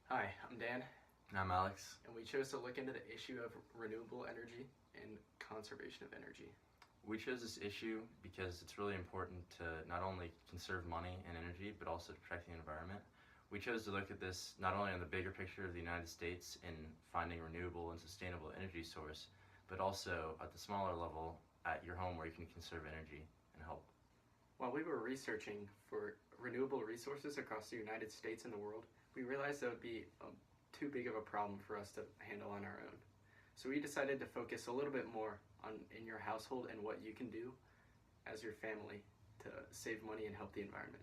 Hi, I'm Dan, I'm Alex. and we chose to look into the issue of renewable energy and conservation of energy. We chose this issue because it's really important to not only conserve money and energy, but also to protect the environment. We chose to look at this not only on the bigger picture of the United States in finding renewable and sustainable energy source, but also at the smaller level at your home where you can conserve energy and help. While we were researching for renewable resources across the United States and the world, we realized that would be too big of a problem for us to handle on our own. So we decided to focus a little bit more on in your household and what you can do as your family to save money and help the environment.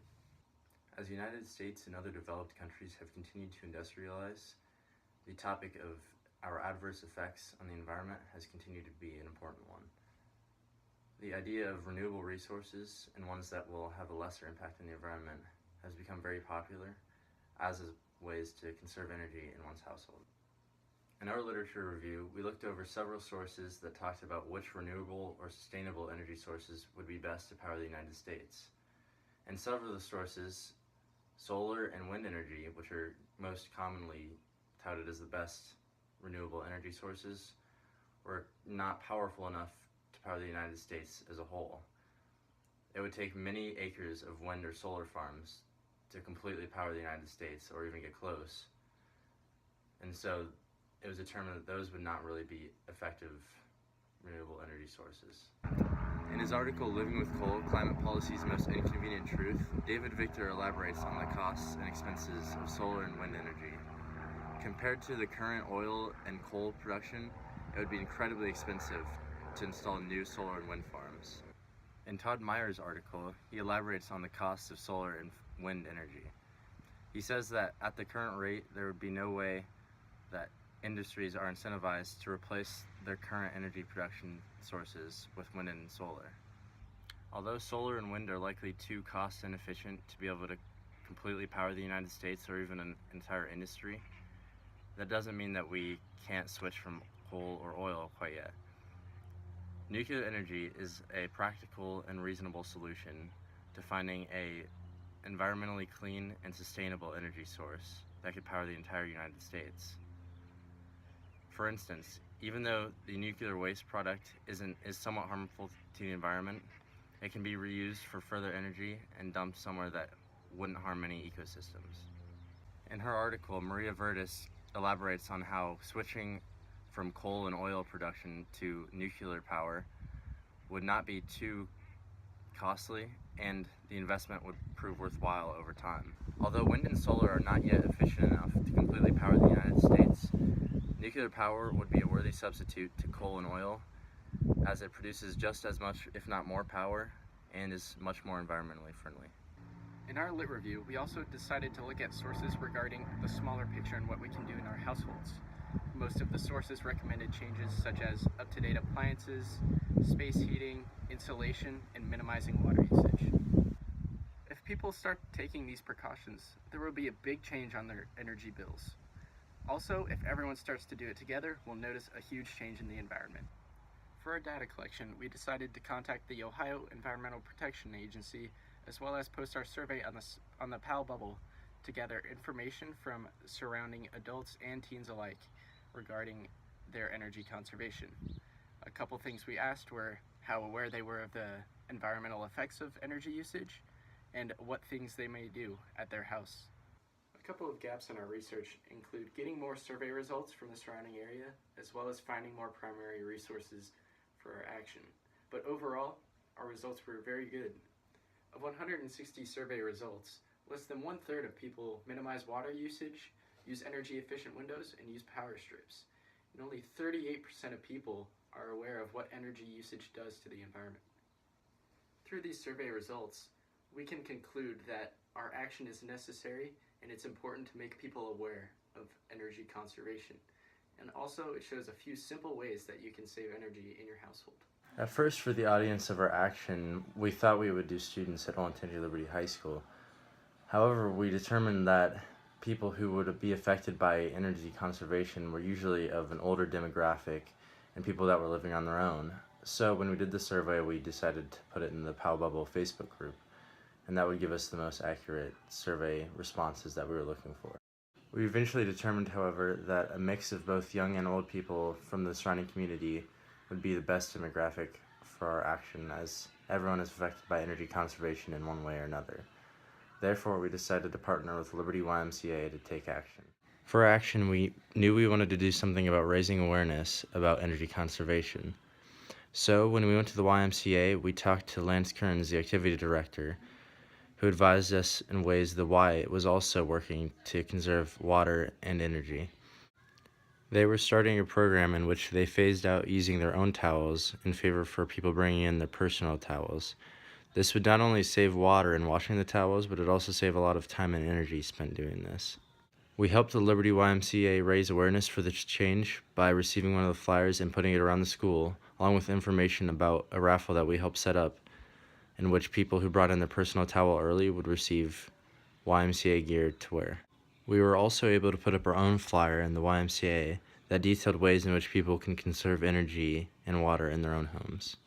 As the United States and other developed countries have continued to industrialize, the topic of our adverse effects on the environment has continued to be an important one. The idea of renewable resources and ones that will have a lesser impact on the environment has become very popular, as is ways to conserve energy in one's household. In our literature review, we looked over several sources that talked about which renewable or sustainable energy sources would be best to power the United States. And several of the sources, solar and wind energy, which are most commonly touted as the best renewable energy sources, were not powerful enough to power the United States as a whole. It would take many acres of wind or solar farms to completely power the United States or even get close. And so it was determined that those would not really be effective renewable energy sources. In his article, Living with Coal, Climate Policy's Most Inconvenient Truth, David Victor elaborates on the costs and expenses of solar and wind energy. Compared to the current oil and coal production, it would be incredibly expensive to install new solar and wind farms. In Todd Meyer's article, he elaborates on the costs of solar and wind energy. He says that at the current rate, there would be no way that industries are incentivized to replace their current energy production sources with wind and solar. Although solar and wind are likely too cost inefficient to be able to completely power the United States or even an entire industry, that doesn't mean that we can't switch from coal or oil quite yet. Nuclear energy is a practical and reasonable solution to finding a environmentally clean and sustainable energy source that could power the entire United States. For instance, even though the nuclear waste product is somewhat harmful to the environment, it can be reused for further energy and dumped somewhere that wouldn't harm any ecosystems. In her article, Maria Verdes elaborates on how switching from coal and oil production to nuclear power would not be too costly, and the investment would prove worthwhile over time. Although wind and solar are not yet efficient enough to completely power the United States, nuclear power would be a worthy substitute to coal and oil, as it produces just as much, if not more, power and is much more environmentally friendly. In our lit review, we also decided to look at sources regarding the smaller picture and what we can do in our households. Most of the sources recommended changes such as up-to-date appliances, space heating, insulation, and minimizing water usage. If people start taking these precautions, there will be a big change on their energy bills. Also, if everyone starts to do it together, we'll notice a huge change in the environment. For our data collection, we decided to contact the Ohio Environmental Protection Agency as well as post our survey on the PAL bubble to gather information from surrounding adults and teens alike regarding their energy conservation. A couple things we asked were how aware they were of the environmental effects of energy usage and what things they may do at their house. A couple of gaps in our research include getting more survey results from the surrounding area as well as finding more primary resources for our action. But overall, our results were very good. Of 160 survey results, less than 1/3 of people minimize water usage, use energy efficient windows, and use power strips. And only 38% of people are aware of what energy usage does to the environment. Through these survey results, we can conclude that our action is necessary and it's important to make people aware of energy conservation. And also, it shows a few simple ways that you can save energy in your household. At first, for the audience of our action, we thought we would do students at Olentangy Liberty High School. However, we determined that people who would be affected by energy conservation were usually of an older demographic and people that were living on their own. So when we did the survey, we decided to put it in the PAL Bubble Facebook group, and that would give us the most accurate survey responses that we were looking for. We eventually determined, however, that a mix of both young and old people from the surrounding community would be the best demographic for our action, as everyone is affected by energy conservation in one way or another. Therefore, we decided to partner with Liberty YMCA to take action. For our action, we knew we wanted to do something about raising awareness about energy conservation. So, when we went to the YMCA, we talked to Lance Kearns, the activity director, who advised us in ways the Y was also working to conserve water and energy. They were starting a program in which they phased out using their own towels in favor for people bringing in their personal towels. This would not only save water in washing the towels, but it would also save a lot of time and energy spent doing this. We helped the Liberty YMCA raise awareness for this change by receiving one of the flyers and putting it around the school, along with information about a raffle that we helped set up, in which people who brought in their personal towel early would receive YMCA gear to wear. We were also able to put up our own flyer in the YMCA that detailed ways in which people can conserve energy and water in their own homes.